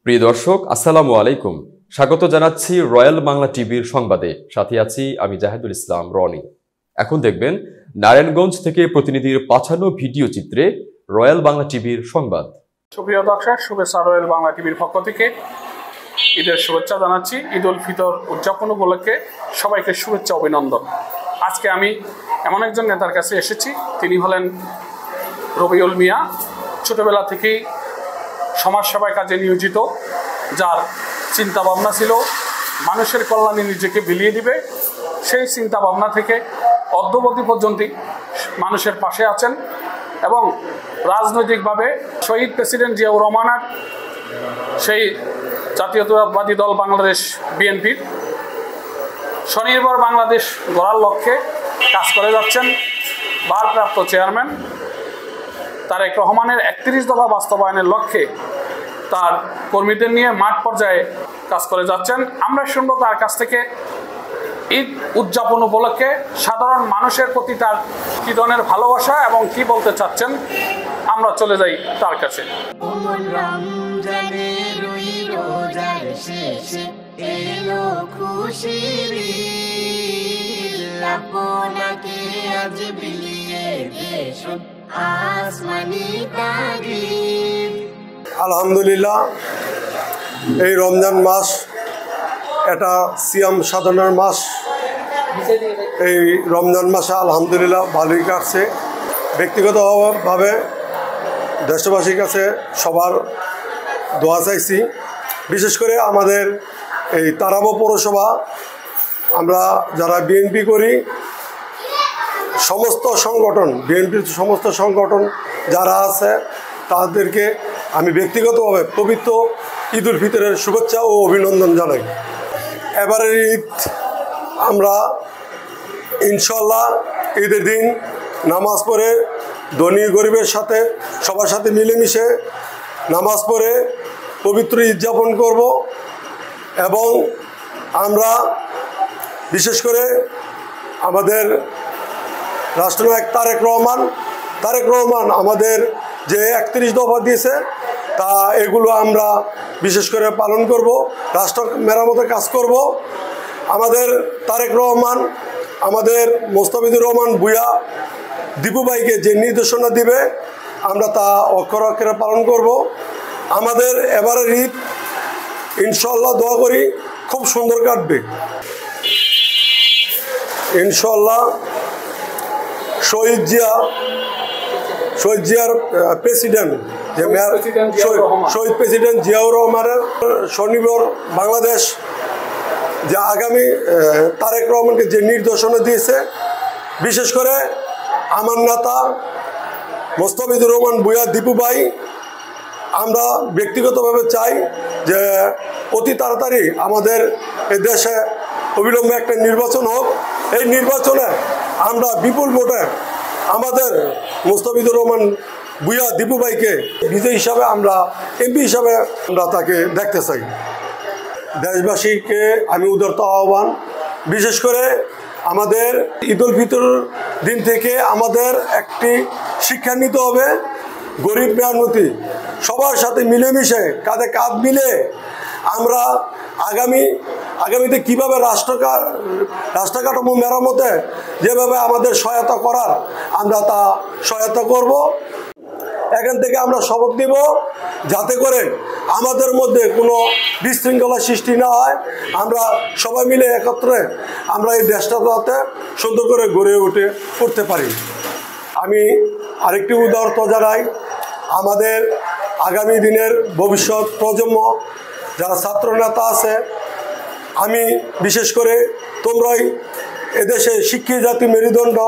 প্রিয় দর্শক, আসসালামু আলাইকুম। স্বাগত জানাচ্ছি রয়্যাল বাংলা টিভির সংবাদে। সাথে আছি আমি জাহিদুল ইসলাম রনি। এখন দেখবেন নারায়ণগঞ্জ থেকে প্রতিনিধির পাঠানো ভিডিও চিত্রে রয়্যাল বাংলা টিভির সংবাদ। সুপ্রিয় দর্শক, শুভেচ্ছা। রয়্যাল বাংলা টিভির পক্ষ থেকে ঈদের শুভেচ্ছা জানাচ্ছি। ঈদ উল ফিতর উদযাপন উপলক্ষে সবাইকে শুভেচ্ছা, অভিনন্দন। আজকে আমি এমন একজন নেতার কাছে এসেছি, তিনি হলেন রবিউল মিয়া। ছোটবেলা থেকেই সমাজসেবার কাজে নিয়োজিত, যার চিন্তা ভাবনা ছিল মানুষের কল্যাণে নিজেকে বিলিয়ে দিবে। সেই চিন্তা ভাবনা থেকে অদ্যাবধি পর্যন্ত মানুষের পাশে আছেন এবং রাজনৈতিকভাবে শহীদ প্রেসিডেন্ট জিয়াউর রহমানের সেই জাতীয়তাবাদী দল বাংলাদেশ বিএনপির স্বনির্ভর বাংলাদেশ গড়ার লক্ষ্যে কাজ করে যাচ্ছেন ভারপ্রাপ্ত চেয়ারম্যান তারেক রহমানের ৩১ দফা বাস্তবায়নের লক্ষ্যে তার কর্মীদের নিয়ে মাঠ পর্যায়ে কাজ করে যাচ্ছেন। আমরা শুনব তার কাছ থেকে ঈদ উদযাপন উপলক্ষে সাধারণ মানুষের প্রতি তার কী ধরনের ভালোবাসা এবং কি বলতে চাচ্ছেন। আমরা চলে যাই তার কাছে। আলহামদুলিল্লাহ, এই রমজান মাস এটা সিয়াম সাধনার মাস। এই রমজান মাসে আলহামদুলিল্লাহ ভালোই কাটছে। ব্যক্তিগতভাবে দেশবাসীর কাছে সবার দোয়া চাইছি। বিশেষ করে আমাদের এই তারাবো পৌরসভা, আমরা যারা বিএনপি করি, সমস্ত সংগঠন, বিএনপির সমস্ত সংগঠন যারা আছে তাদেরকে আমি ব্যক্তিগতভাবে পবিত্র ঈদ উল ফিতরের শুভেচ্ছা ও অভিনন্দন জানাই। এবারের ঈদ আমরা ইনশাল্লাহ ঈদের দিন নামাজ পড়ে ধনী গরিবের সাথে সবার সাথে মিলেমিশে নামাজ পড়ে পবিত্র ঈদ যাপন করব। এবং আমরা বিশেষ করে আমাদের রাষ্ট্রনায়ক তারেক রহমান আমাদের যে ৩১ দফা দিয়েছে তা এগুলো আমরা বিশেষ করে পালন করব, রাষ্ট্র মেরামতের কাজ করব। আমাদের তারেক রহমান, আমাদের মোস্তাফিজুর রহমান ভূঁইয়া দীপু ভাইকে যে নির্দেশনা দিবে আমরা তা অক্ষরে অক্ষরে পালন করব। আমাদের এবারের ঈদ ইনশাল্লাহ দোয়া করি খুব সুন্দর কাটবে ইনশাল্লাহ। শহীদ জিয়ার প্রেসিডেন্ট শহীদ প্রেসিডেন্ট জিয়াউর রহমানের স্বনির্ভর বাংলাদেশ যে আগামী তারেক রহমানকে যে নির্দেশনা দিয়েছে, বিশেষ করে আমার নেতা মোস্তাফিজুর রহমান ভূঁইয়া দীপু ভাই, আমরা ব্যক্তিগতভাবে চাই যে অতি তাড়াতাড়ি আমাদের এই দেশে অবিলম্বে একটা নির্বাচন হোক। এই নির্বাচনে আমরা বিপুল ভোটে আমাদের মোস্তাফিজুর রহমান ভূঁইয়া দীপু ভাইকে বিজয়ী হিসাবে, আমরা এমপি হিসাবে আমরা তাকে দেখতে চাই। দেশবাসীকে আমি উদারত আহ্বান, বিশেষ করে আমাদের ঈদ উল ফিতর দিন থেকে আমাদের একটি শিক্ষা নিতে হবে। গরিব মেহনতি সবার সাথে মিলেমিশে কাঁধে কাঁধ মিলে আমরা আগামীতে কীভাবে রাষ্ট্র কাঠামো মেরামতে যেভাবে আমাদের সহায়তা করার আমরা তা সহায়তা করব। এখান থেকে আমরা শপথ নিব যাতে করে আমাদের মধ্যে কোনো বিশৃঙ্খলা সৃষ্টি না হয়। আমরা সবাই মিলে একত্রে আমরা এই দেশটা যাতে সুন্দর করে গড়ে উঠতে পারি। আমি আরেকটি উদাহরণ জানাই, আমাদের আগামী দিনের ভবিষ্যৎ প্রজন্ম যারা ছাত্র নেতা আছে, আমি বিশেষ করে তোমরাই এদেশে শিক্ষিত জাতি মেরুদণ্ড,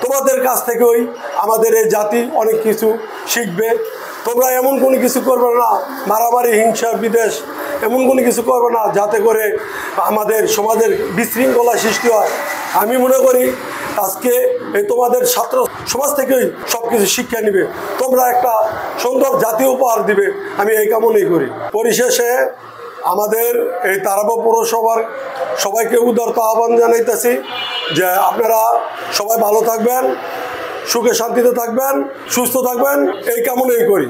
তোমাদের কাছ থেকেই আমাদের এই জাতি অনেক কিছু শিখবে। তোমরা এমন কোনো কিছু করবে না, মারামারি হিংসা বিদ্বেষ এমন কোনো কিছু করবে না যাতে করে আমাদের সমাজের বিশৃঙ্খলা সৃষ্টি হয়। আমি মনে করি আজকে এই তোমাদের ছাত্র সমাজ থেকেই সব কিছু শিক্ষা নিবে, তোমরা একটা সুন্দর জাতীয় উপহার দিবে, আমি এই কামনাই করি। পরিশেষে আমাদের এই তারাবো পৌরসভার সবাইকে উদারত আহ্বান জানাইতেছি যে আপনারা সবাই ভালো থাকবেন, সুখে শান্তিতে থাকবেন, সুস্থ থাকবেন, এই কামনাই করি।